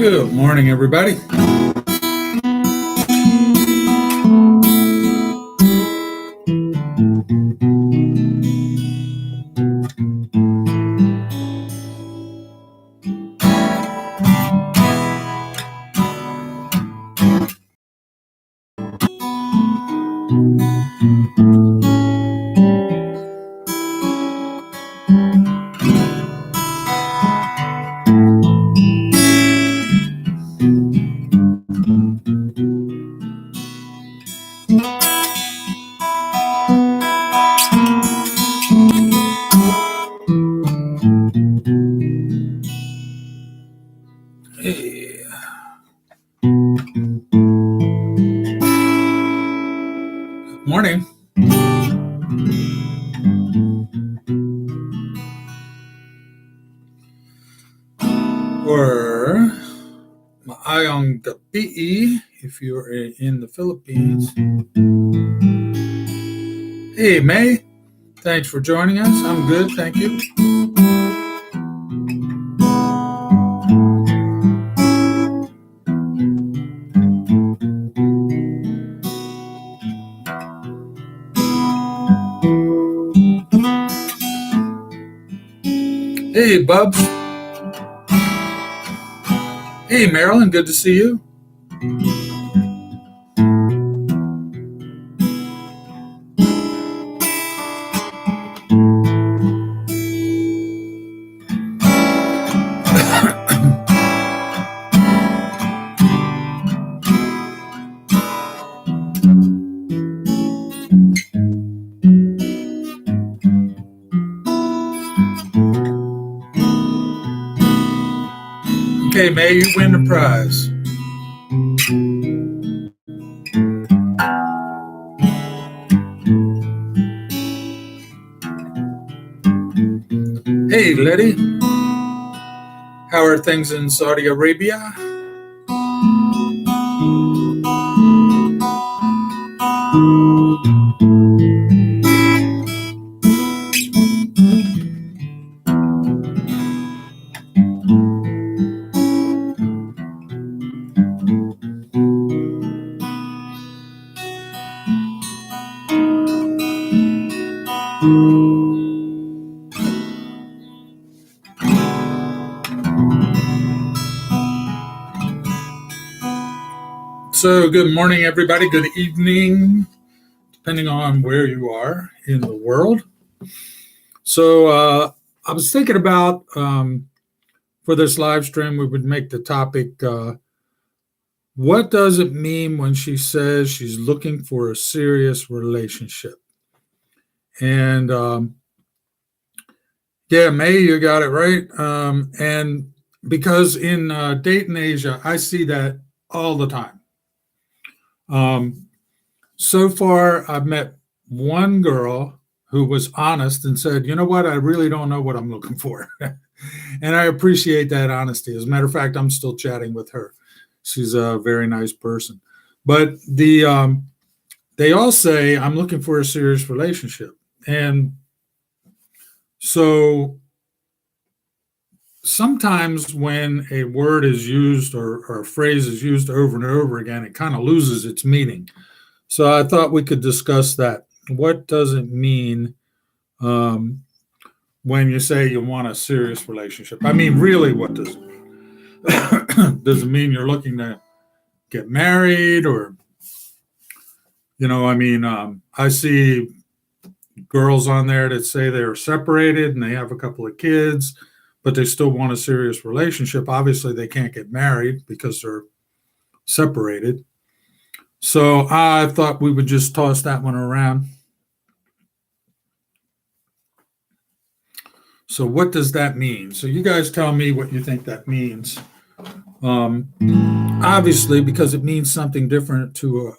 Good morning, everybody. Hey, morning. Or Maayong gabi if you're in the Philippines. Hey, May. Thanks for joining us. I'm good, thank you. Hey, Bubs. Hey, Marilyn. Good to see you. Okay, May, you win the prize. Hey, Letty. How are things in Saudi Arabia? So, good morning, everybody. Good evening, depending on where you are in the world. So, I was thinking about for this live stream, we would make the topic what does it mean when she says she's looking for a serious relationship? And yeah, May, you got it right. And because in Dayton, Asia, I see that all the time. So far, I've met one girl who was honest and said, you know what, I really don't know what I'm looking for. And I appreciate that honesty. As a matter of fact, I'm still chatting with her. She's a very nice person. But they all say, I'm looking for a serious relationship. And so sometimes when a word is used or a phrase is used over and over again, it kind of loses its meaning. So I thought we could discuss that. What does it mean when you say you want a serious relationship? I mean, really, what does it mean? Does it mean you're looking to get married or, I see girls on there that say they're separated and they have a couple of kids, but they still want a serious relationship. Obviously, they can't get married because they're separated. So I thought we would just toss that one around. So what does that mean? So you guys tell me what you think that means. Obviously, because it means something different to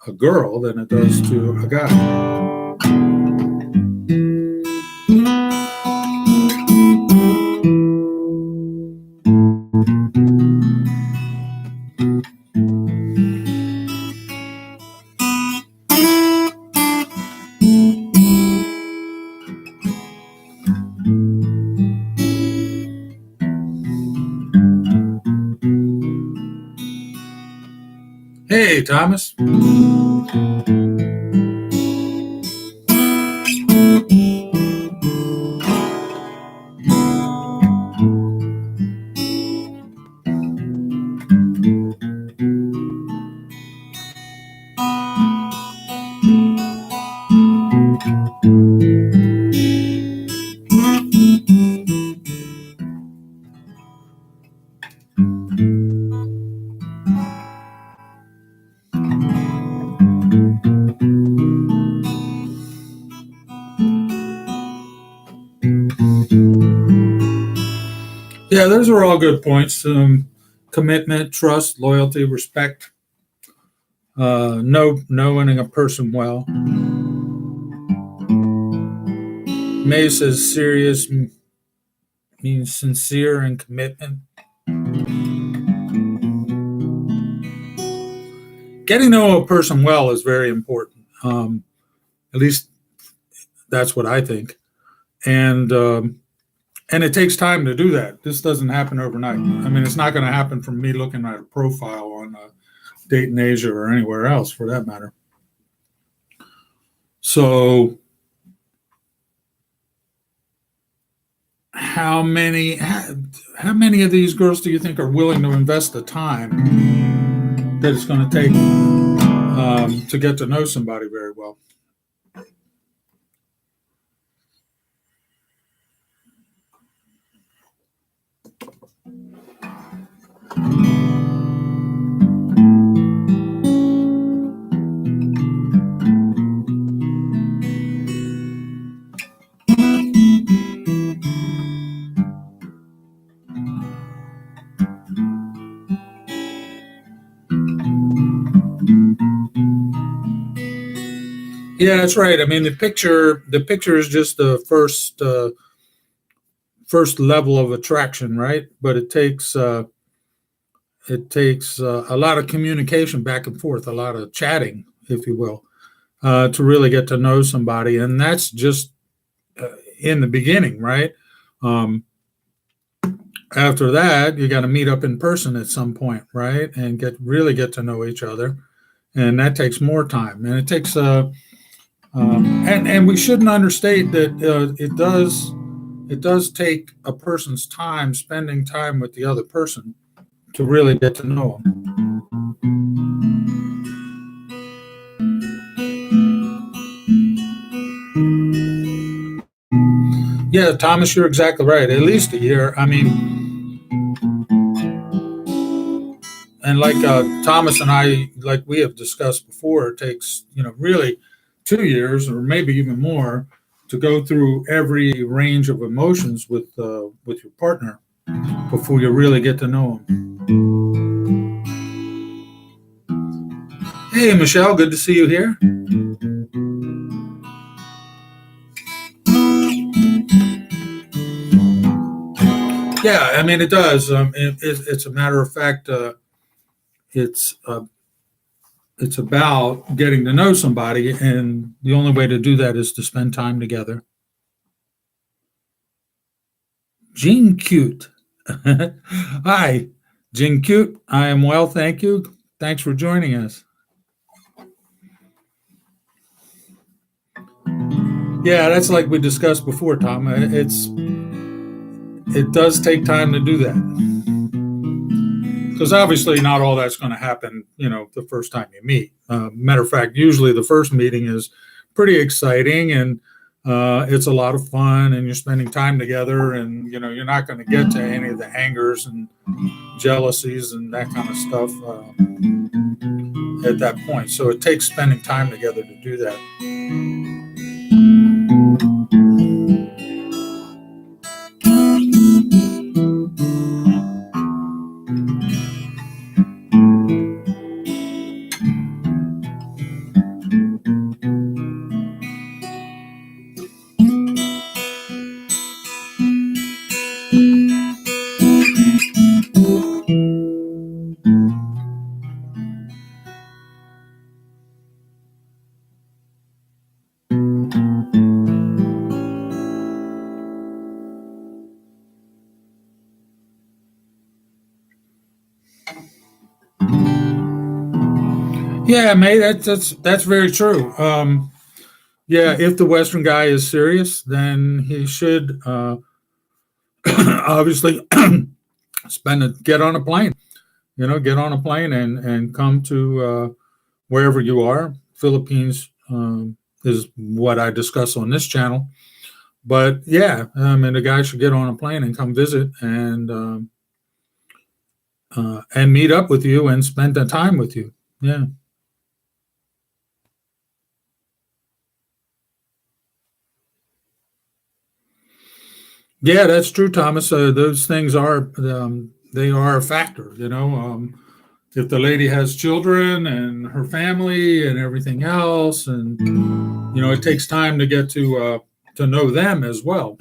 a girl than it does to a guy. Thomas. Yeah, those are all good points. Commitment, trust, loyalty, respect, knowing a person well. May says serious means sincere and commitment. Getting to know a person well is very important. At least that's what I think. And it takes time to do that. This doesn't happen overnight. I mean, it's not going to happen from me looking at a profile on Date in Asia or anywhere else, for that matter. So, how many of these girls do you think are willing to invest the time that it's going to take to get to know somebody very well? Yeah, that's right. I mean, the picture is just the first level of attraction, right? But it takes a lot of communication back and forth, a lot of chatting, if you will, to really get to know somebody, and that's just in the beginning, right? Um, After that, you got to meet up in person at some point, right, and get to know each other, and that takes more time, and it takes and we shouldn't understate that it does take a person's time spending time with the other person to really get to know them. Yeah, Thomas, you're exactly right. At least a year. I mean, and like Thomas and I, like we have discussed before, it takes really 2 years or maybe even more to go through every range of emotions with your partner before you really get to know them. Hey, Michelle, good to see you here. Yeah, I mean it does. It's a matter of fact. It's it's about getting to know somebody, and the only way to do that is to spend time together. Jean Cute. Hi, Jean Cute. I am well, thank you. Thanks for joining us. Yeah, that's like we discussed before, Tom. It does take time to do that because obviously not all that's going to happen, the first time you meet. Matter of fact, usually the first meeting is pretty exciting and it's a lot of fun, and you're spending time together, and you're not going to get to any of the angers and jealousies and that kind of stuff at that point. So it takes spending time together to do that. Yeah, mate, that's very true. Yeah, if the Western guy is serious, then he should obviously get on a plane. Get on a plane and come to wherever you are. Philippines is what I discuss on this channel. But yeah, I mean, the guy should get on a plane and come visit and meet up with you and spend the time with you. Yeah. Yeah, that's true, Thomas. Those things are they are a factor. If the lady has children and her family and everything else, and it takes time to get to know them as well.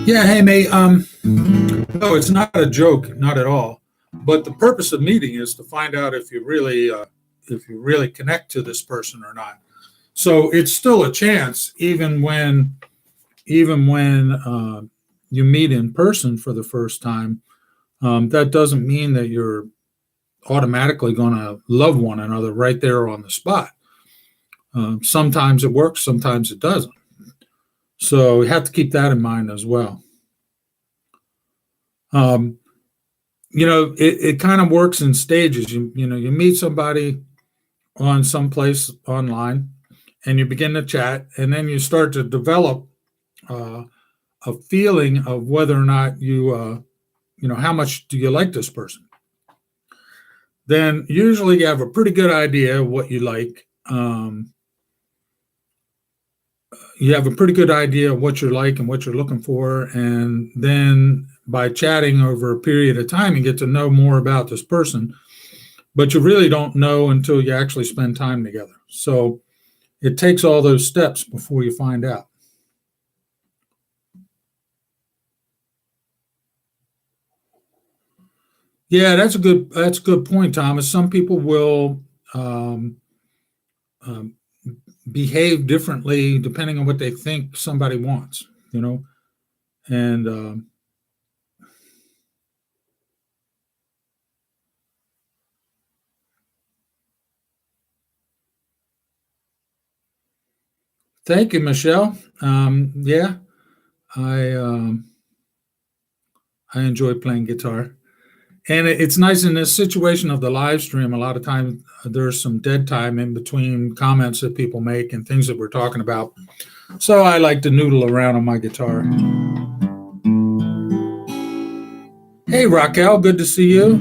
Yeah, hey, mate. No, it's not a joke, not at all. But the purpose of meeting is to find out if you really connect to this person or not. So it's still a chance, even when you meet in person for the first time. That doesn't mean that you're automatically going to love one another right there on the spot. Sometimes it works, sometimes it doesn't. So you have to keep that in mind as well. Um, it kind of works in stages. You meet somebody on some place online, and you begin to chat, and then you start to develop uh, a feeling of whether or not how much do you like this person. Then usually you have a pretty good idea of what you like. You have a pretty good idea of what you're like and what you're looking for, and then by chatting over a period of time, you get to know more about this person. But you really don't know until you actually spend time together. So it takes all those steps before you find out. Yeah, that's a good point, Thomas. Some people will um, um, behave differently depending on what they think somebody wants. You know, and thank you, Michelle. Yeah, I I enjoy playing guitar, and it's nice in this situation of the live stream. A lot of times there's some dead time in between comments that people make and things that we're talking about. So I like to noodle around on my guitar. Hey, Raquel, good to see you.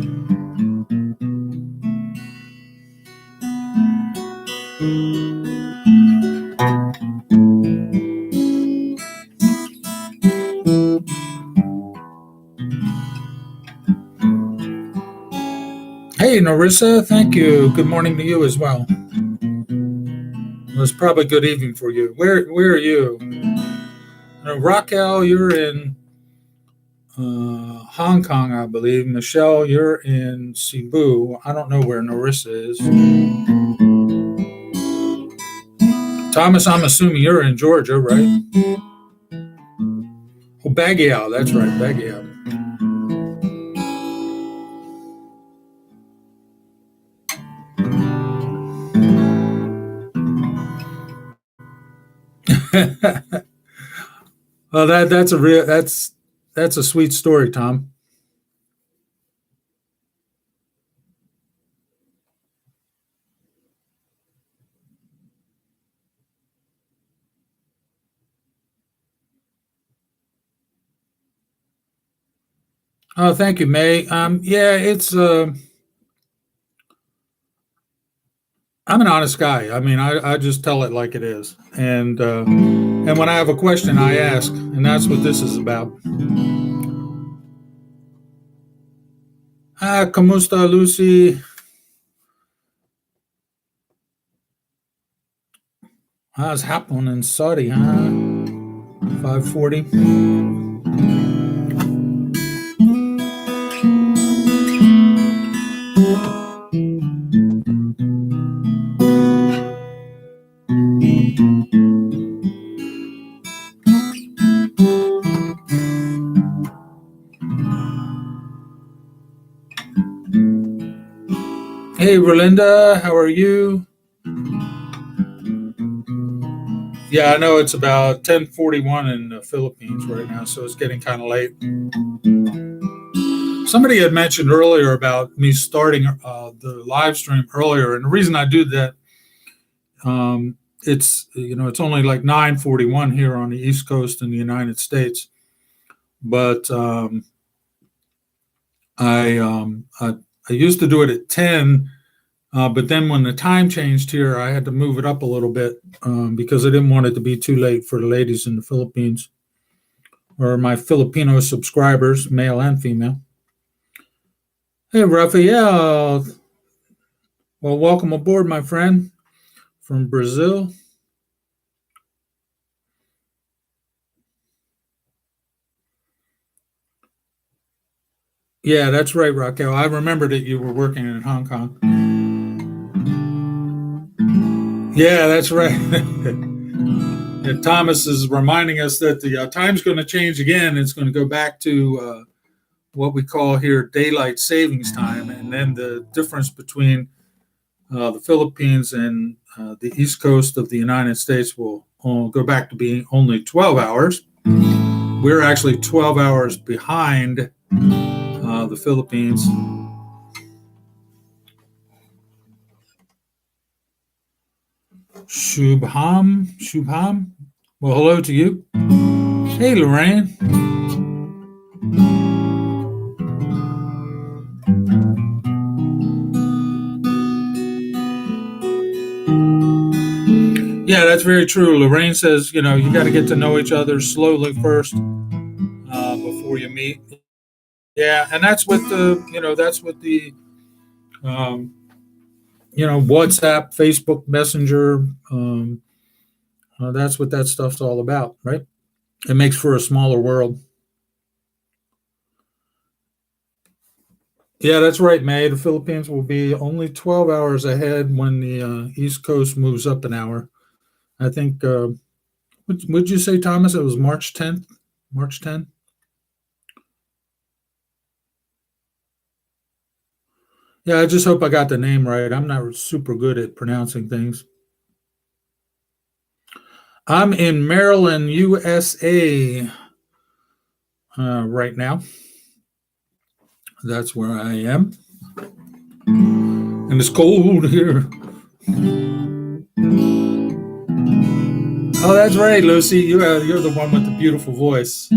Hey, Narissa, thank you. Good morning to you as well. Well, it's probably good evening for you. Where are you? Raquel, you're in Hong Kong, I believe. Michelle, you're in Cebu. I don't know where Narissa is. Thomas, I'm assuming you're in Georgia, right? Oh, Baguio. That's right, Baguio. Well, that's a sweet story, Tom. Oh, thank you, May. Yeah, I'm an honest guy. I mean, I just tell it like it is, and when I have a question, I ask, and that's what this is about. Ah, ¿cómo está Lucy? How's happening? Sorry, huh? 5:40. Hey, Rolinda, how are you? Yeah, I know it's about 10:41 in the Philippines right now, so it's getting kind of late. Somebody had mentioned earlier about me starting the live stream earlier, and the reason I do that, it's only like 9:41 here on the East Coast in the United States, but I used to do it at 10. But then when the time changed here, I had to move it up a little bit because I didn't want it to be too late for the ladies in the Philippines or my Filipino subscribers, male and female. Hey, Rafael. Well, welcome aboard, my friend from Brazil. Yeah, that's right, Raquel. I remember that you were working in Hong Kong. Yeah, that's right. And Thomas is reminding us that the time's going to change again. It's going to go back to what we call here daylight savings time, and then the difference between the Philippines and the east coast of the United States will go back to being only 12 hours. We're actually 12 hours behind the Philippines. Shubham. Well, hello to you. Hey, Lorraine. Yeah, that's very true. Lorraine says, you got to get to know each other slowly first before you meet. Yeah, and that's what the um, WhatsApp, Facebook Messenger. That's what that stuff's all about, right? It makes for a smaller world. Yeah, that's right, May. The Philippines will be only 12 hours ahead when the East Coast moves up an hour. I think, would you say, Thomas, it was March 10th? March 10th? Yeah, I just hope I got the name right. I'm not super good at pronouncing things. I'm in Maryland, USA, right now. That's where I am. And it's cold here. Oh, that's right, Lucy. You're the one with the beautiful voice.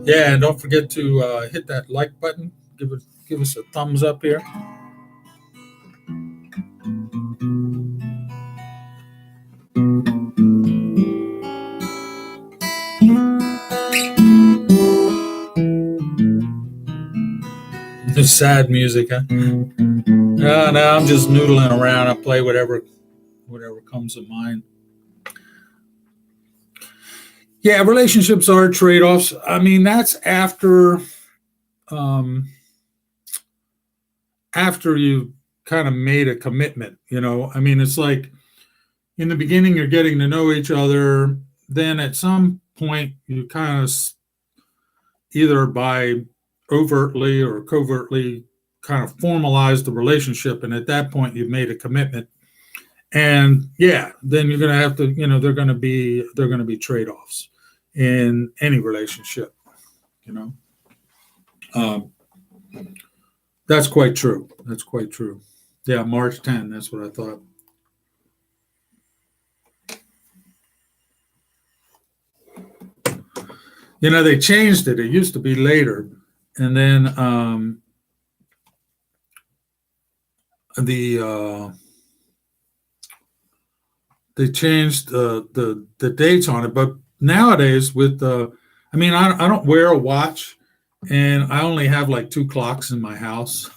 Yeah, and don't forget to hit that like button. Give us a thumbs up here. The sad music, huh? No, I'm just noodling around. I play whatever comes to mind. Yeah, relationships are trade-offs. I mean, that's um, after you kind of made a commitment. I mean, it's like in the beginning you're getting to know each other. Then at some point you kind of either by overtly or covertly kind of formalize the relationship, and at that point you've made a commitment. And yeah, then you're going to have to, they're going to be trade-offs in any relationship. you know um, that's quite true. That's quite true. Yeah, March 10, that's what I thought. They changed it. It used to be later, and then the they changed the dates on it. But nowadays, with I don't wear a watch, and I only have like two clocks in my house,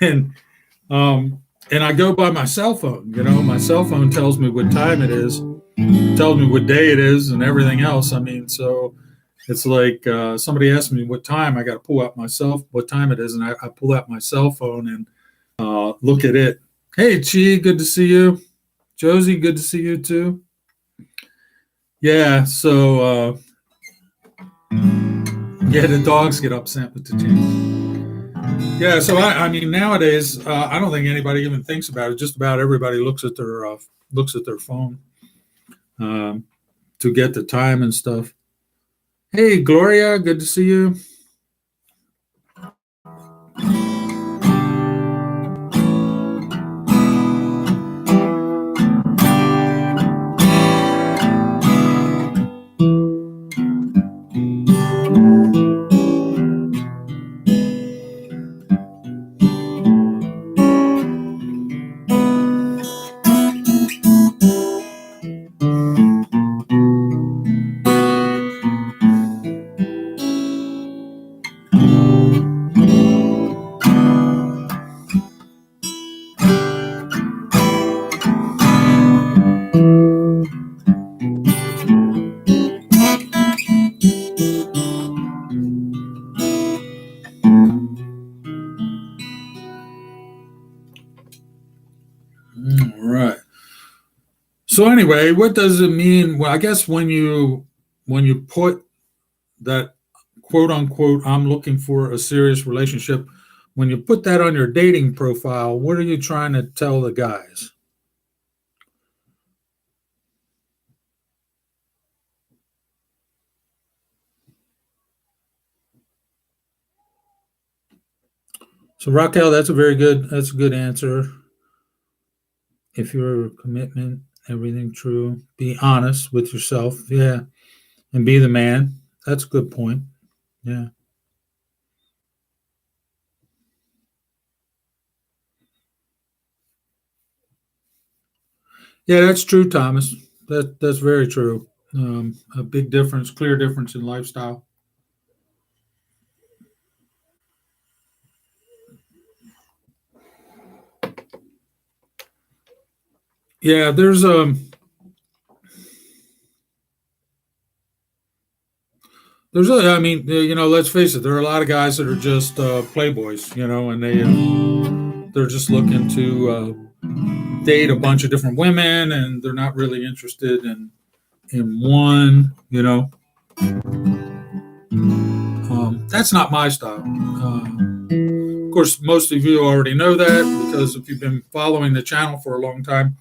and and I go by my cell phone. My cell phone tells me what time it is, tells me what day it is, and everything else. So it's like somebody asks me what time, I got to pull out what time it is, and I pull out my cell phone and look at it. Hey, Chi, good to see you. Josie, good to see you too. Yeah, so the dogs get upset with the change. Yeah, so nowadays I don't think anybody even thinks about it. Just about everybody looks at their phone um, to get the time and stuff. Hey, Gloria, good to see you. All right. So anyway, what does it mean? Well, I guess when you put that quote unquote, I'm looking for a serious relationship, when you put that on your dating profile, what are you trying to tell the guys? So Raquel, that's a good answer. If your commitment, everything true, be honest with yourself, yeah, and be the man. That's a good point. Yeah. Yeah, that's true, Thomas. That's very true. A big difference, clear difference in lifestyle. Yeah, let's face it, there are a lot of guys that are just playboys, and they're just looking to date a bunch of different women, and they're not really interested in one. That's not my style. Of course, most of you already know that because if you've been following the channel for a long time,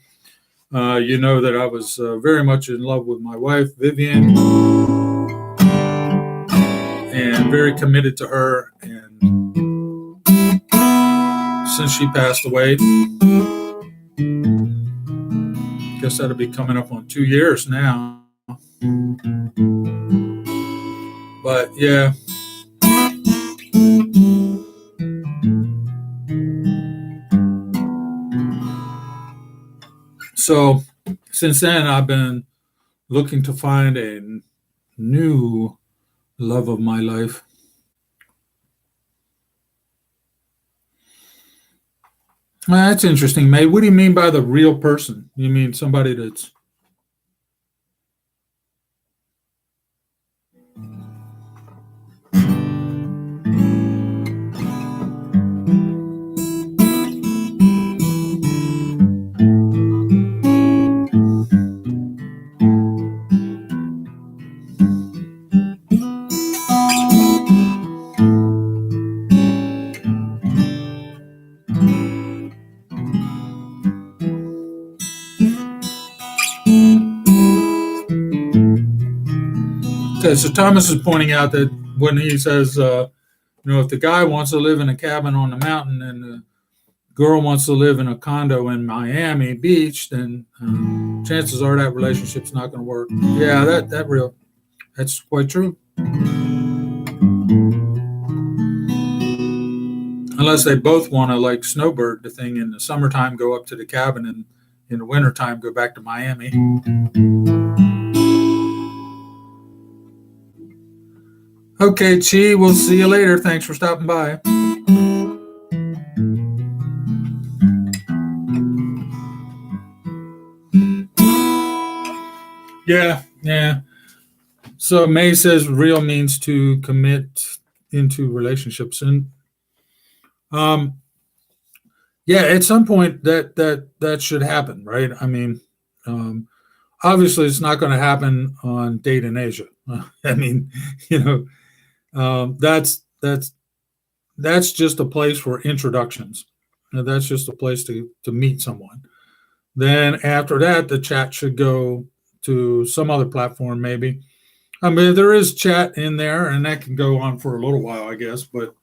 you know that I was very much in love with my wife, Vivian, and very committed to her. And since she passed away, I guess that'll be coming up on 2 years now. But yeah. So since then, I've been looking to find a new love of my life. Well, that's interesting, mate. What do you mean by the real person? You mean somebody that's okay? So Thomas is pointing out that when he says, if the guy wants to live in a cabin on the mountain and the girl wants to live in a condo in Miami Beach, then chances are that relationship's not going to work. Yeah, that's quite true. Unless they both want to, like snowbird the thing in the summertime, go up to the cabin, and in the wintertime go back to Miami. Okay, Chi, we'll see you later. Thanks for stopping by. Yeah, yeah. So May says real means to commit into relationships, and um, yeah, at some point that should happen, right? I mean, um, obviously, it's not going to happen on Date in Asia. I mean, you know, that's just a place for introductions. That's just a place to meet someone. Then after that, the chat should go to some other platform, maybe. I mean, there is chat in there, and that can go on for a little while, I guess. But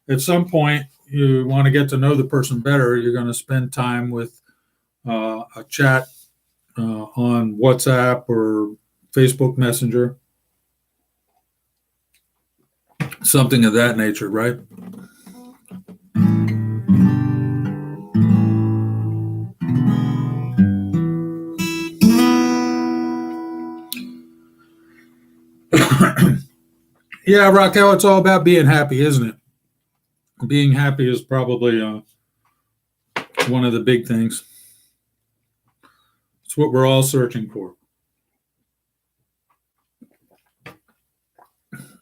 at some point, you want to get to know the person better. You're going to spend time with a chat on WhatsApp or Facebook Messenger, something of that nature, right? Yeah, Raquel, it's all about being happy, isn't it? Being happy is probably one of the big things. It's what we're all searching for.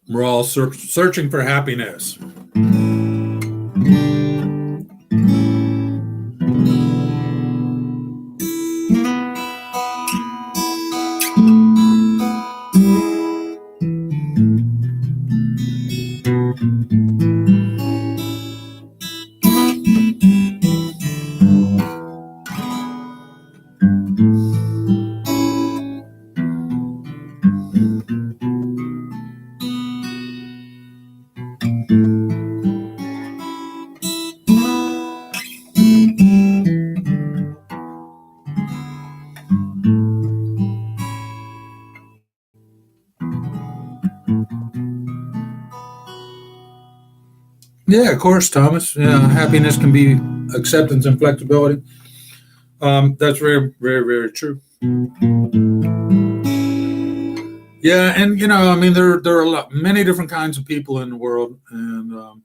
We're all searching for happiness. Yeah, of course, Thomas. Yeah, happiness can be acceptance and flexibility. That's very, very, very true. Yeah, and I mean, there are many different kinds of people in the world, and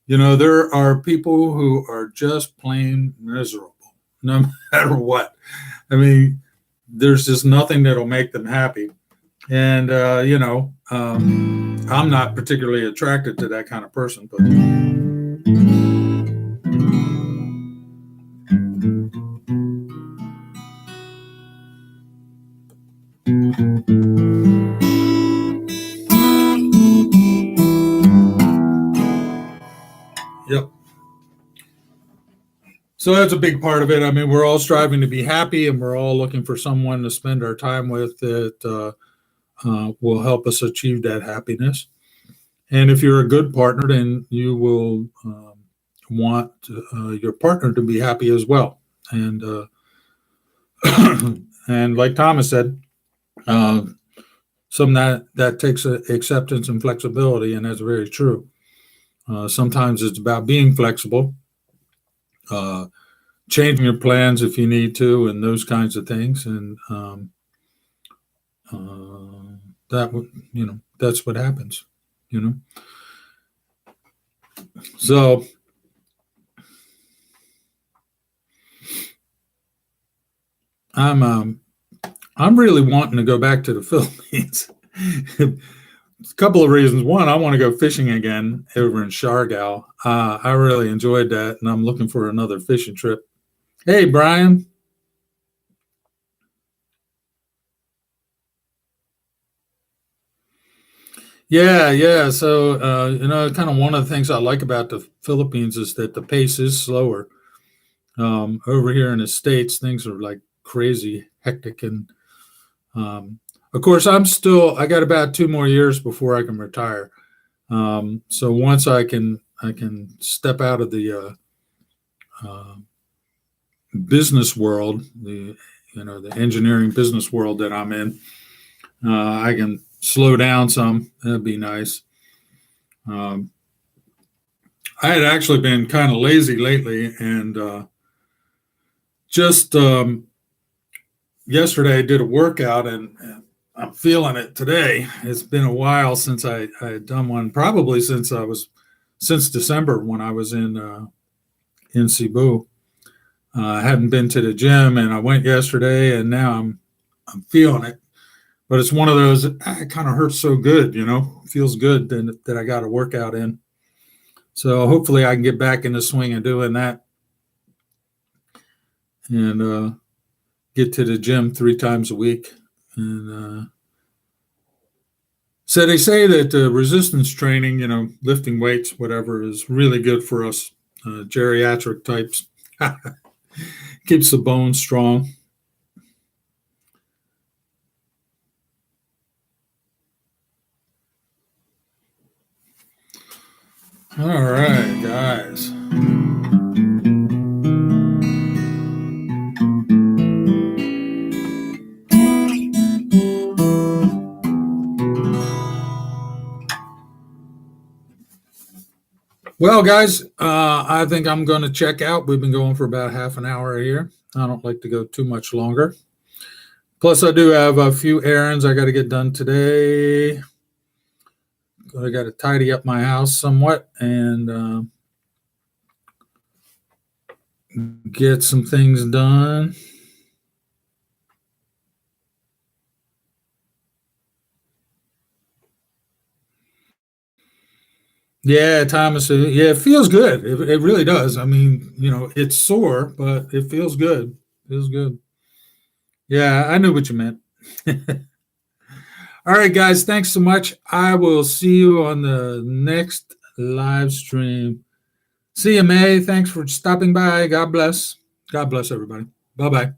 there are people who are just plain miserable, no matter what. I mean, there's just nothing that'll make them happy, and I'm not particularly attracted to that kind of person, but yep. So that's a big part of it. I mean, we're all striving to be happy, and we're all looking for someone to spend our time with that will help us achieve that happiness. And if you're a good partner, then you will want your partner to be happy as well. And and like Thomas said, uh, some that takes acceptance and flexibility, and that's very true. Sometimes it's about being flexible, uh, changing your plans if you need to, and those kinds of things. And that would, that's what happens. You know, so I'm I'm really wanting to go back to the Philippines. A couple of reasons. One, I want to go fishing again over in Siargao. I really enjoyed that, and I'm looking for another fishing trip. Hey, Brian. Yeah, yeah. So, kind of one of the things I like about the Philippines is that the pace is slower. Over here in the States, things are like crazy hectic. And of course, I got about 2 more years before I can retire. So once I can step out of the uh, business world, the engineering business world that I'm in, I can slow down some. That'd be nice. Um, I had actually been kind of lazy lately, and just yesterday I did a workout, and I'm feeling it today. It's been a while since I had done one, probably since December when I was in Cebu. I hadn't been to the gym, and I went yesterday, and now I'm feeling it. But it's one of those. It kind of hurts so good, feels good that I got a workout in. So hopefully I can get back in the swing of doing that, and get to the gym 3 times a week. And so they say that resistance training, lifting weights, whatever, is really good for us geriatric types. Keeps the bones strong. All right, guys. Well, guys, I think I'm going to check out. We've been going for about half an hour here. I don't like to go too much longer. Plus, I do have a few errands I got to get done today. I got to tidy up my house somewhat and get some things done. Yeah, Thomas. Yeah, it feels good. It really does. I mean, it's sore, but it feels good. Feels good. Yeah, I knew what you meant. All right, guys. Thanks so much. I will see you on the next live stream. See you, May. Thanks for stopping by. God bless. God bless everybody. Bye bye.